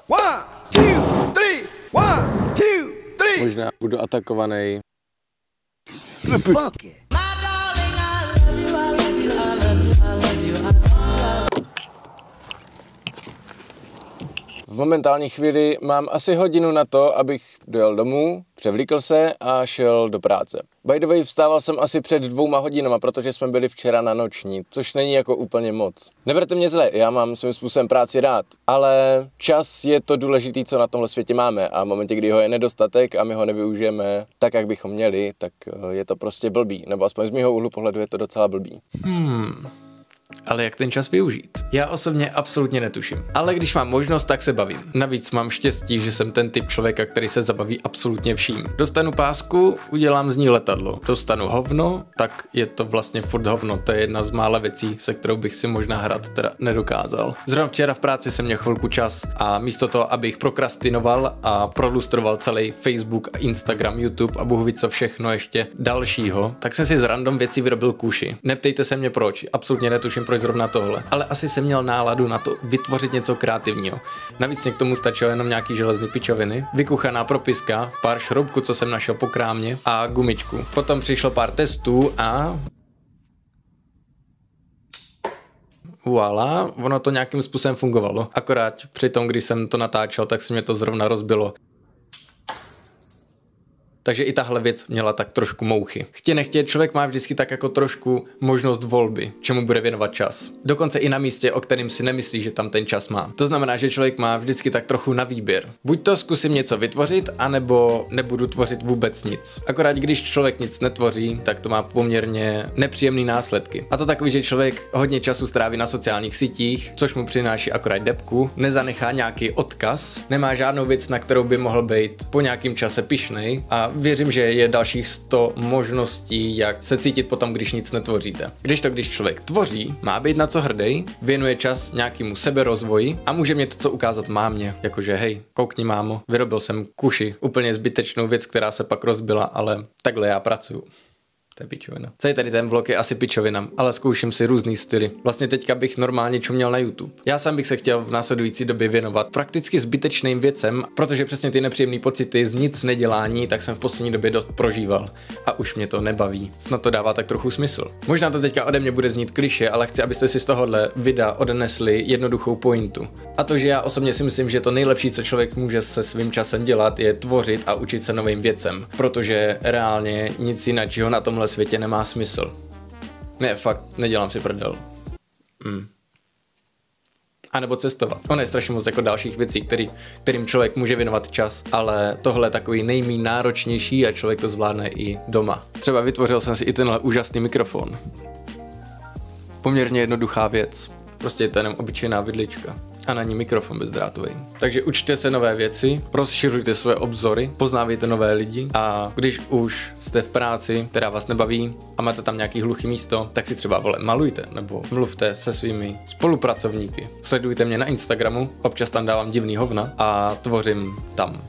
One, two, three. One, two, three. Možná budu atakovaný. V momentální chvíli mám asi hodinu na to, abych dojel domů, převlíkl se a šel do práce. By the way, vstával jsem asi před 2 hodinama, protože jsme byli včera na noční, což není jako úplně moc. Neberte mě zle, já mám svým způsobem práci rád, ale čas je to důležitý, co na tomhle světě máme, a v momentě, kdy ho je nedostatek a my ho nevyužijeme tak, jak bychom měli, tak je to prostě blbý, nebo aspoň z mýho úhlu pohledu je to docela blbý. Ale jak ten čas využít? Já osobně absolutně netuším. Ale když mám možnost, tak se bavím. Navíc mám štěstí, že jsem ten typ člověka, který se zabaví absolutně vším. Dostanu pásku, udělám z ní letadlo. Dostanu hovno, tak je to vlastně furt hovno. To je jedna z mála věcí, se kterou bych si možná hrát teda nedokázal. Zrovna včera v práci jsem měl chvilku čas a místo toho, abych prokrastinoval a prolustroval celý Facebook, Instagram, YouTube a bůh ví co všechno ještě dalšího, tak jsem si z random věcí vyrobil kuši. Neptejte se mě proč, absolutně netuším proč zrovna tohle, ale asi jsem měl náladu na to vytvořit něco kreativního. Navíc mě k tomu stačilo jenom nějaký železný pičoviny, vykuchaná propiska, pár šroubků, co jsem našel po krámě a gumičku. Potom přišlo pár testů a voilà, ono to nějakým způsobem fungovalo. Akorát při tom, když jsem to natáčel, tak se mě to zrovna rozbilo. Takže i tahle věc měla tak trošku mouchy. Chtě nechtě, člověk má vždycky tak jako trošku možnost volby, čemu bude věnovat čas. Dokonce i na místě, o kterém si nemyslí, že tam ten čas má. To znamená, že člověk má vždycky tak trochu na výběr. Buď to zkusím něco vytvořit, anebo nebudu tvořit vůbec nic. Akorát když člověk nic netvoří, tak to má poměrně nepříjemné následky. A to takový, že člověk hodně času stráví na sociálních sítích, což mu přináší akorát depku, nezanechá nějaký odkaz, nemá žádnou věc, na kterou by mohl být po nějakém čase pyšnej, a věřím, že je dalších 100 možností, jak se cítit potom, když nic netvoříte. Když člověk tvoří, má být na co hrdý, věnuje čas nějakému seberozvoji a může mít co ukázat mámě. Jakože hej, koukni mámo, vyrobil jsem kuši, úplně zbytečnou věc, která se pak rozbila, ale takhle já pracuju. To je pičovina. Celý tady ten vlog je asi pičovina, ale zkouším si různý styly. Vlastně teďka bych normálně čuměl na YouTube. Já sám bych se chtěl v následující době věnovat prakticky zbytečným věcem, protože přesně ty nepříjemné pocity z nic nedělání, tak jsem v poslední době dost prožíval. A už mě to nebaví. Snad to dává tak trochu smysl. Možná to teďka ode mě bude znít klišé, ale chci, abyste si z tohohle videa odnesli jednoduchou pointu. A to, že já osobně si myslím, že to nejlepší, co člověk může se svým časem dělat, je tvořit a učit se novým věcem, protože reálně nic jiného na tomhle světě nemá smysl. Ne, fakt, nedělám si prdel. A nebo cestovat. Ono je strašně moc jako dalších věcí, kterým člověk může věnovat čas, ale tohle je takový nejméně náročnější a člověk to zvládne i doma. Třeba vytvořil jsem si i tenhle úžasný mikrofon. Poměrně jednoduchá věc. Prostě je to jenom obyčejná vidlička. A na ní mikrofon bezdrátový. Takže učte se nové věci, rozšiřujte své obzory, poznávejte nové lidi a když už jste v práci, která vás nebaví a máte tam nějaký hluchý místo, tak si třeba malujte nebo mluvte se svými spolupracovníky. Sledujte mě na Instagramu, občas tam dávám divný hovna a tvořím tam.